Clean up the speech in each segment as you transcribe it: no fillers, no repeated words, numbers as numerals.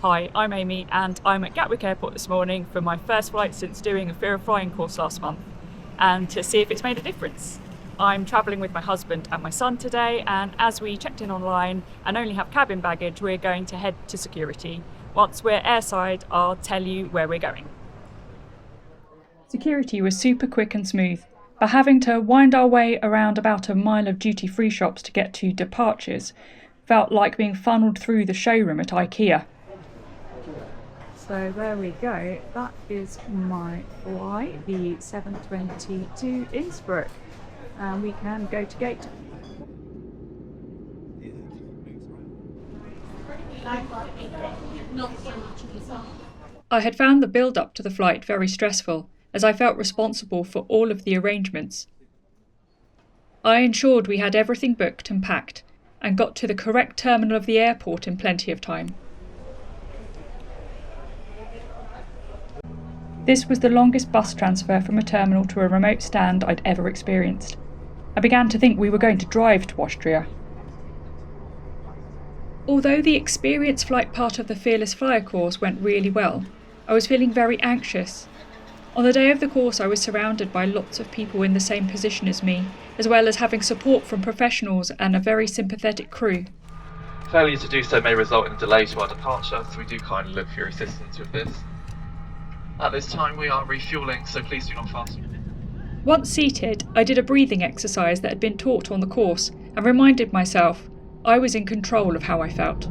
Hi, I'm Amy and I'm at Gatwick Airport this morning for my first flight since doing a Fear of Flying course last month and to see if it's made a difference. I'm travelling with my husband and my son today, and as we checked in online and only have cabin baggage, we're going to head to security. Once we're airside, I'll tell you where we're going. Security was super quick and smooth, but having to wind our way around about a mile of duty-free shops to get to departures felt like being funneled through the showroom at IKEA. So there we go, that is my flight, the 7:20 to Innsbruck, and we can go to gate. I had found the build-up to the flight very stressful, as I felt responsible for all of the arrangements. I ensured we had everything booked and packed, and got to the correct terminal of the airport in plenty of time. This was the longest bus transfer from a terminal to a remote stand I'd ever experienced. I began to think we were going to drive to Austria. Although the experience flight part of the Fearless Flyer course went really well, I was feeling very anxious. On the day of the course I was surrounded by lots of people in the same position as me, as well as having support from professionals and a very sympathetic crew. Failure to do so may result in a delay to our departure, so we do kindly look for your assistance with this. At this time we are refuelling, so please do not fasten. Once seated, I did a breathing exercise that had been taught on the course and reminded myself I was in control of how I felt.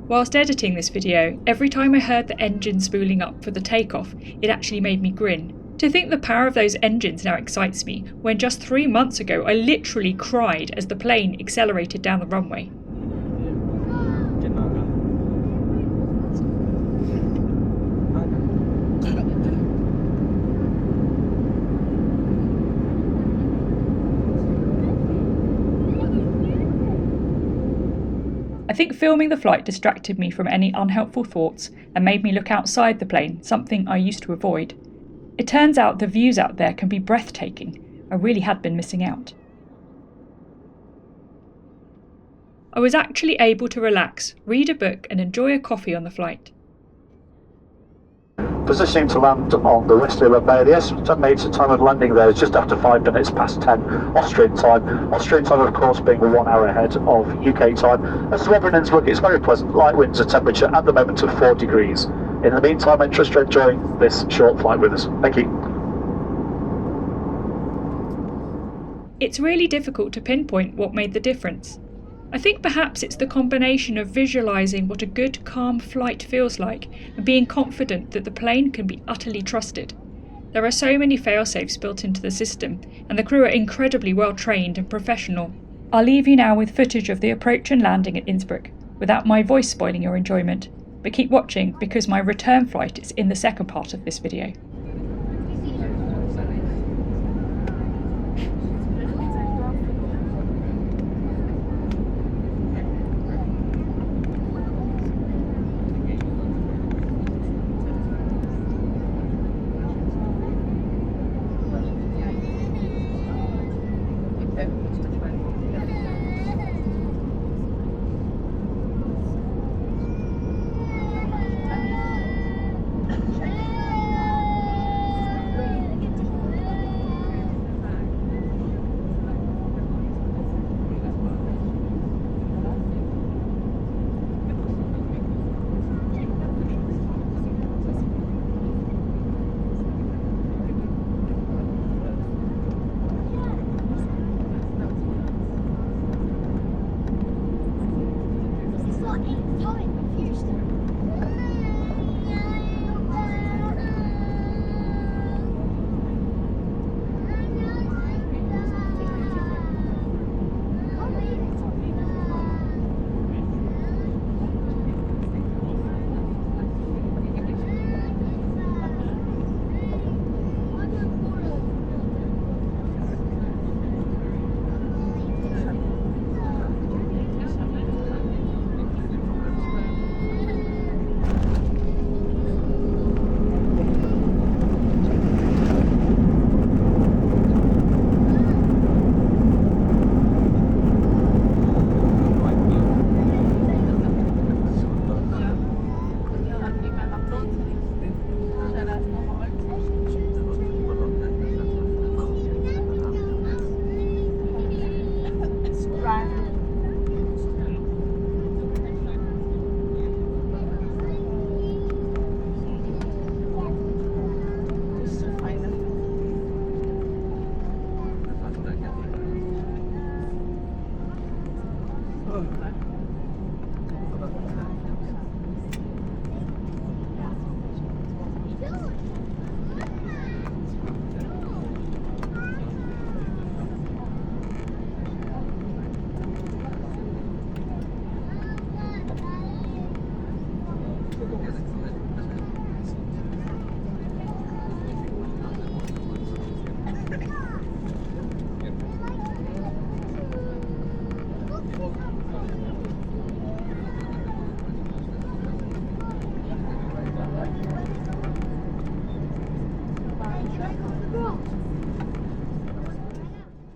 Whilst editing this video, every time I heard the engine spooling up for the takeoff, it actually made me grin. To think the power of those engines now excites me, when just 3 months ago I literally cried as the plane accelerated down the runway. I think filming the flight distracted me from any unhelpful thoughts and made me look outside the plane, something I used to avoid. It turns out the views out there can be breathtaking. I really had been missing out. I was actually able to relax, read a book and enjoy a coffee on the flight. Positioning to land on the westerly leg bay. The estimated time of landing there is just after 5 minutes past 10 Austrian time. Austrian time, of course, being 1 hour ahead of UK time. As the weather in Innsbruck, it's very pleasant. Light winds, a temperature at the moment of 4 degrees. In the meantime, I'm just enjoying this short flight with us. Thank you. It's really difficult to pinpoint what made the difference. I think perhaps it's the combination of visualising what a good, calm flight feels like and being confident that the plane can be utterly trusted. There are so many fail-safes built into the system, and the crew are incredibly well trained and professional. I'll leave you now with footage of the approach and landing at Innsbruck, without my voice spoiling your enjoyment, but keep watching because my return flight is in the second part of this video.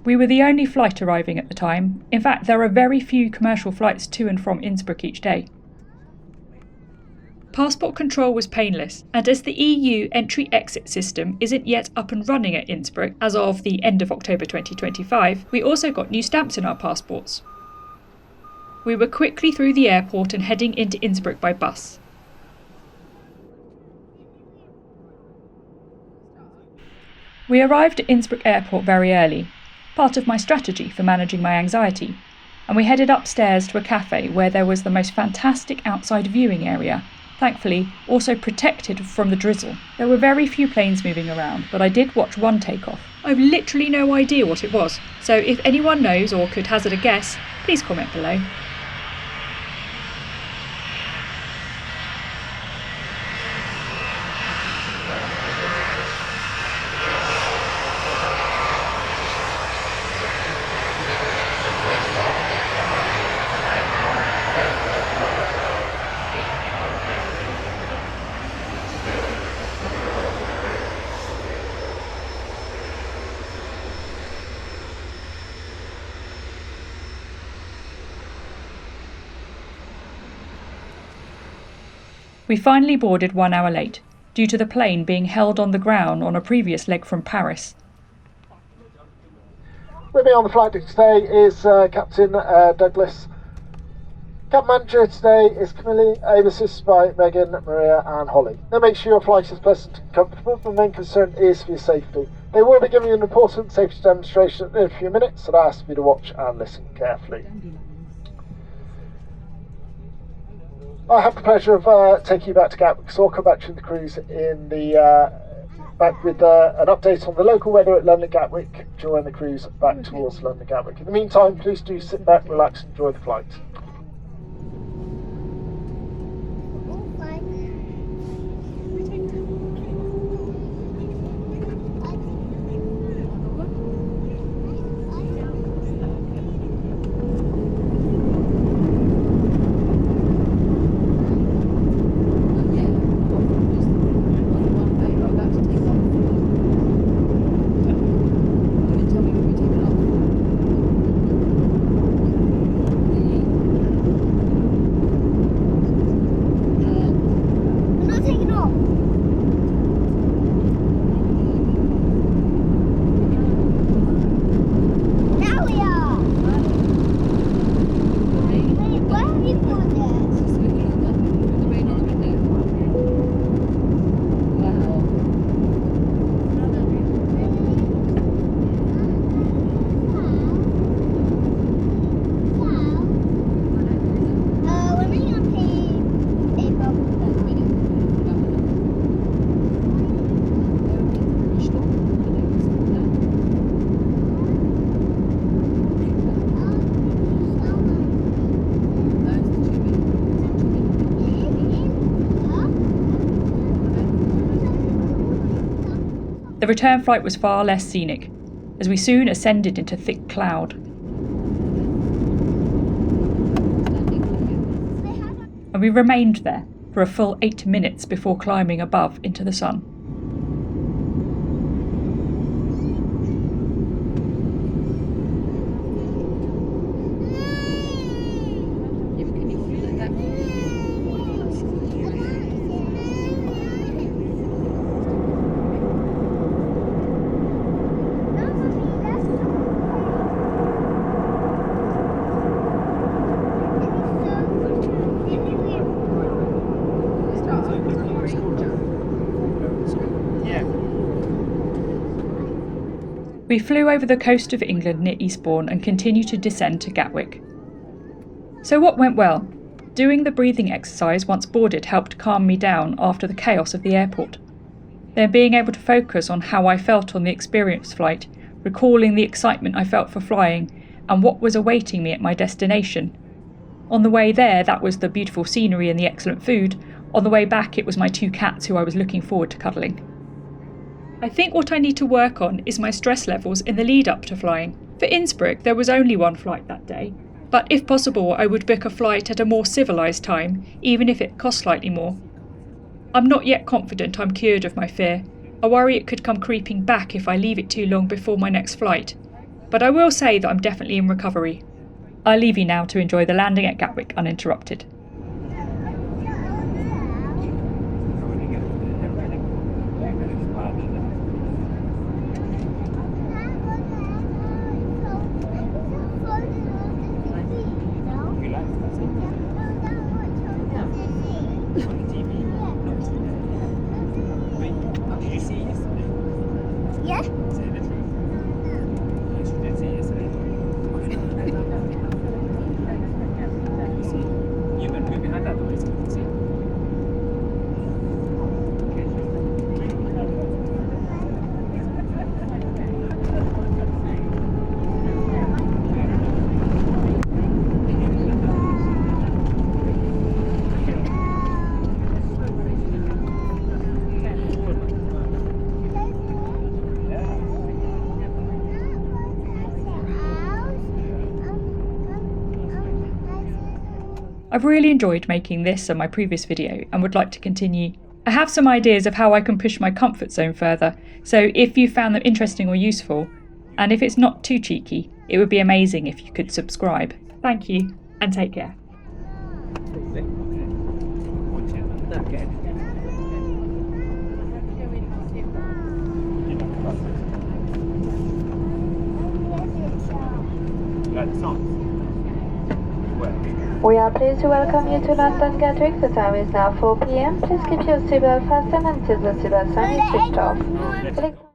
We were the only flight arriving at the time. In fact, there are very few commercial flights to and from Innsbruck each day. Passport control was painless, and as the EU entry-exit system isn't yet up and running at Innsbruck as of the end of October 2025, we also got new stamps in our passports. We were quickly through the airport and heading into Innsbruck by bus. We arrived at Innsbruck Airport very early, part of my strategy for managing my anxiety, and we headed upstairs to a cafe where there was the most fantastic outside viewing area, thankfully also protected from the drizzle. There were very few planes moving around, but I did watch one take off. I've literally no idea what it was, so if anyone knows or could hazard a guess, please comment below. We finally boarded 1 hour late, due to the plane being held on the ground on a previous leg from Paris. With me on the flight deck today is Captain Douglas. Cabin manager today is Camille, assisted by Megan, Maria and Holly. Now make sure your flight is pleasant and comfortable. The main concern is for your safety. They will be giving you an important safety demonstration in a few minutes, so I ask you to watch and listen carefully. I have the pleasure of taking you back to Gatwick, so I'll come back to the cruise in the back with an update on the local weather at London Gatwick during the cruise back towards London Gatwick. In the meantime, please do sit back, relax and enjoy the flight. The return flight was far less scenic, as we soon ascended into thick cloud. And we remained there for a full 8 minutes before climbing above into the sun. We flew over the coast of England near Eastbourne and continued to descend to Gatwick. So what went well? Doing the breathing exercise once boarded helped calm me down after the chaos of the airport. Then being able to focus on how I felt on the experienced flight, recalling the excitement I felt for flying and what was awaiting me at my destination. On the way there, that was the beautiful scenery and the excellent food. On the way back, it was my 2 cats who I was looking forward to cuddling. I think what I need to work on is my stress levels in the lead up to flying. For Innsbruck, there was only 1 flight that day, but if possible, I would book a flight at a more civilised time, even if it cost slightly more. I'm not yet confident I'm cured of my fear. I worry it could come creeping back if I leave it too long before my next flight. but I will say that I'm definitely in recovery. I leave you now to enjoy the landing at Gatwick uninterrupted. I've really enjoyed making this and my previous video and would like to continue. I have some ideas of how I can push my comfort zone further, so if you found them interesting or useful, and if it's not too cheeky, it would be amazing if you could subscribe. Thank you, and take care. We are pleased to welcome you to London Gatwick. The time is now 4 p.m. Please keep your seatbelt fastened until the seatbelt sign is switched off.